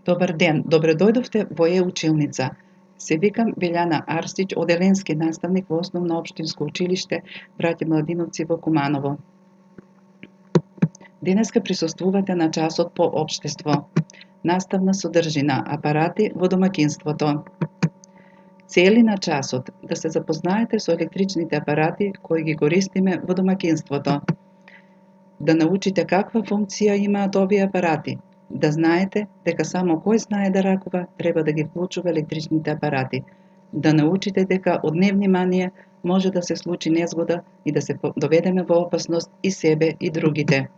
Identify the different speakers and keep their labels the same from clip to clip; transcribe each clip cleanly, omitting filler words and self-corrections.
Speaker 1: Добар ден, добре дојдовте во Е-училница. Се викам Билјана Арстич, оделенски наставник во Основно општинско училиште Браќа Младиновци во Куманово. Денеска присуствувате на часот по општество. Наставна содржина, апарати во домаќинството. Цели на часот да се запознаете со електричните апарати кои ги користиме во домаќинството. Да научите каква функција имаат овие апарати. Да знаете дека само кој знае да ракува треба да ги вклучува електричните апарати. Да научите дека од невнимание може да се случи незгода и да се доведеме во опасност и себе и другите.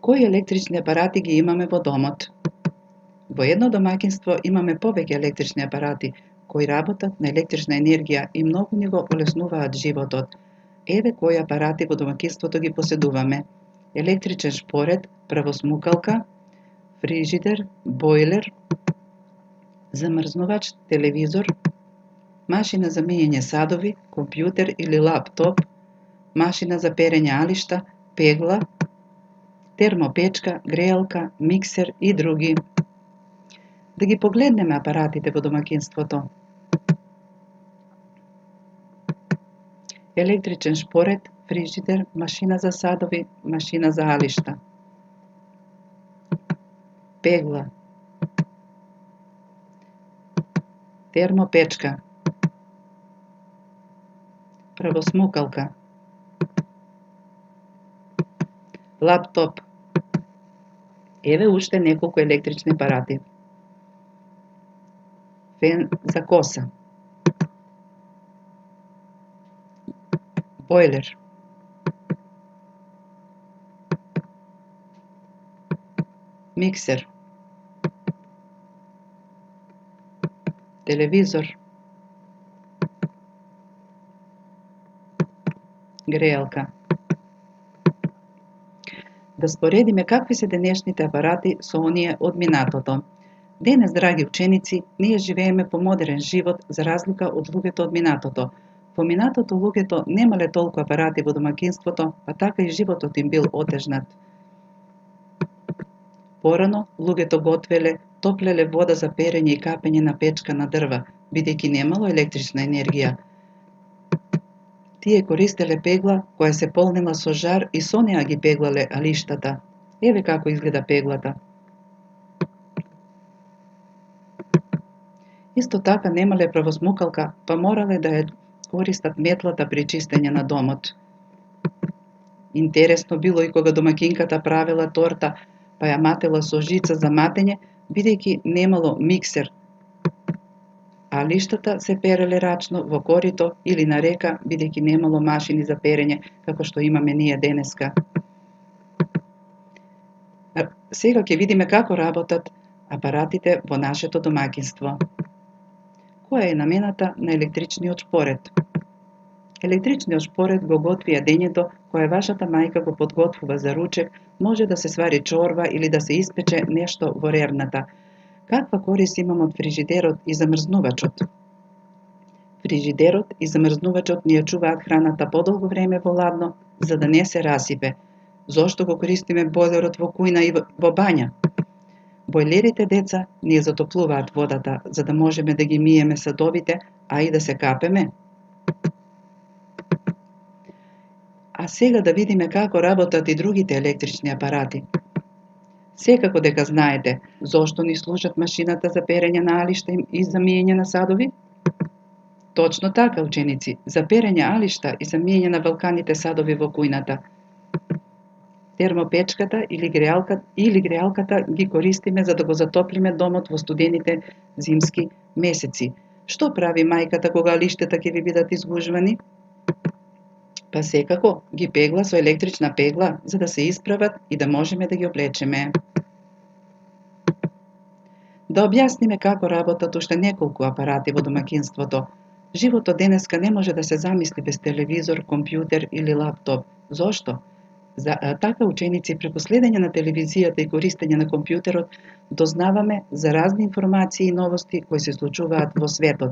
Speaker 1: Кои електрични апарати ги имаме во домот? Во едно домаќинство имаме повеќе електрични апарати кои работат на електрична енергија и многу ни го олеснуваат животот. Еве кои апарати во домаќинството ги поседуваме. Електричен шпоред, правосмукалка, фрижидер, бойлер, замрзнувач, телевизор, машина за миење садови, компјутер или лаптоп, машина за перење алишта, пегла, термопечка, грејалка, миксер и други. Да ги погледнеме апаратите во домаќинството. Електричен шпоред, фрижидер, машина за садови, машина за алишта. Пегла. Термопечка. Правосмукалка. Лаптоп. Еве уште неколку електрични апарати. Фен за коса. Бойлер. Миксер. Телевизор. Грејалка. Да споредиме какви се денешните апарати со оние од минатото. Денес, драги ученици, ние живееме по модерен живот за разлика од луѓето од минатото. Во минатото луѓето немале толку апарати во домаќинството, па така и животот им бил отежнат. Порано, луѓето готвеле, топлеле вода за перење и капење на печка на дрва, бидејќи немало електрична енергија. Тие користеле пегла која се полнела со жар и со неа ги пеглале алиштата. Еве како изгледа пеглата. Исто така немале правосмукалка, па морале да ја користат метлата при чистење на домот. Интересно било и кога домаќинката правела торта, па ја матела со жица за матење, бидејќи немало миксер, а лиштата се переле рачно во корито или на река, бидејќи немало машини за перење, како што имаме ние денеска. Сега ќе видиме како работат апаратите во нашето домаќинство. Која е намената на електричниот шпоред? Електричниот шпоред го готви јадењето кое вашата мајка го подготвува за ручек, може да се свари чорба или да се испече нешто во рерната. Каква корист имам од фрижидерот и замрзнувачот? Фрижидерот и замрзнувачот ни ја чуваат храната подолго време во ладно, за да не се расипе. Зошто го користиме бойлерот во кујна и во бања? Бойлерите, деца, ни ја затоплуваат водата, за да можеме да ги миеме садовите, а и да се капеме. А сега да видиме како работат и другите електрични апарати. Секако дека знаете зошто ни служат машината за перење на алишта и за миење на садови? Точно така, ученици, за перење алишта и за миење на валканите садови во кујната. Термопечката или грејалката ги користиме за да го затоплиме домот во студените зимски месеци. Што прави мајката кога алиштата ќе ви бидат изгужвани? Па секако ги пегла со електрична пегла, за да се исправат и да можеме да ги облечеме. Да објасниме како работат уште неколку апарати во домаќинството. Животот денеска не може да се замисли без телевизор, компјутер или лаптоп. Зошто? Така, ученици, преку следење на телевизијата и користење на компјутерот, дознаваме за разни информации и новости кои се случуваат во светот.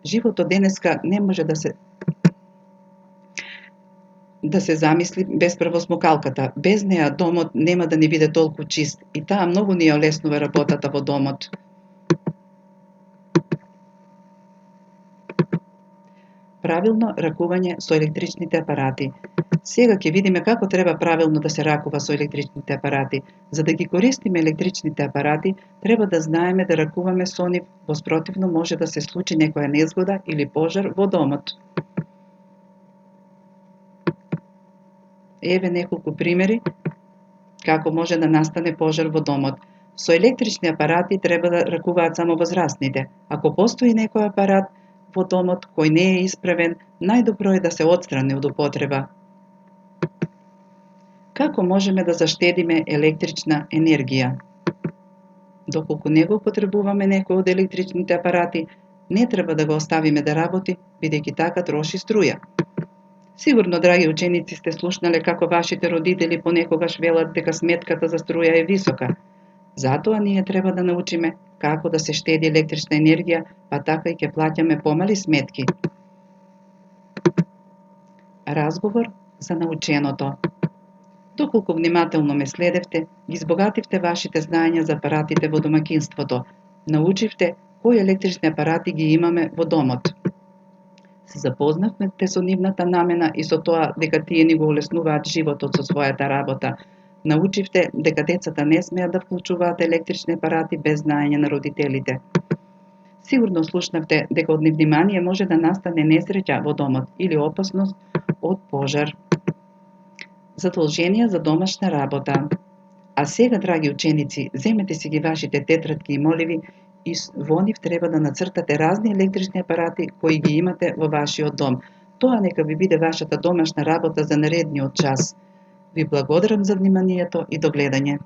Speaker 1: Животот денеска не може да се да се замисли без првосмокалката. Без неа домот нема да ни биде толку чист и таа многу ни ја олеснува работата во домот. Правилно ракување со електричните апарати. Сега ќе видиме како треба правилно да се ракува со електричните апарати. За да ги користиме електричните апарати, треба да знаеме да ракуваме со нив, во спротивно може да се случи некоја незгода или пожар во домот. Еве неколку примери како може да настане пожар во домот. Со електрични апарати треба да ракуваат само возрастните. Ако постои некој апарат во домот кој не е исправен, најдобро е да се отстрани од употреба. Како можеме да заштедиме електрична енергија? Доколку не го употребуваме некој од електричните апарати, не треба да го оставиме да работи, бидејќи така троши струја. Сигурно, драги ученици, сте слушнале како вашите родители понекогаш велат дека сметката за струја е висока. Затоа ние треба да научиме како да се штеди електрична енергија, па така и ќе плаќаме помали сметки. Разговор за наученото. Доколку внимателно ме следевте, ги збогативте вашите знаења за апаратите во домаќинството. Научивте кои електрични апарати ги имаме во домот. Се запознавте со нивната намена и со тоа дека тие ни го олеснуваат животот со својата работа. Научивте дека децата не смеат да вклучуваат електрични апарати без знаење на родителите. Сигурно слушнавте дека од невнимание може да настане несреќа во домот или опасност од пожар. Задолженија за домашна работа. А сега, драги ученици, земете си ги вашите тетрадки и моливи и во нив треба да нацртате разни електрични апарати кои ги имате во вашиот дом. Тоа нека ви биде вашата домашна работа за наредниот час. Ви благодарам за вниманието и до гледање.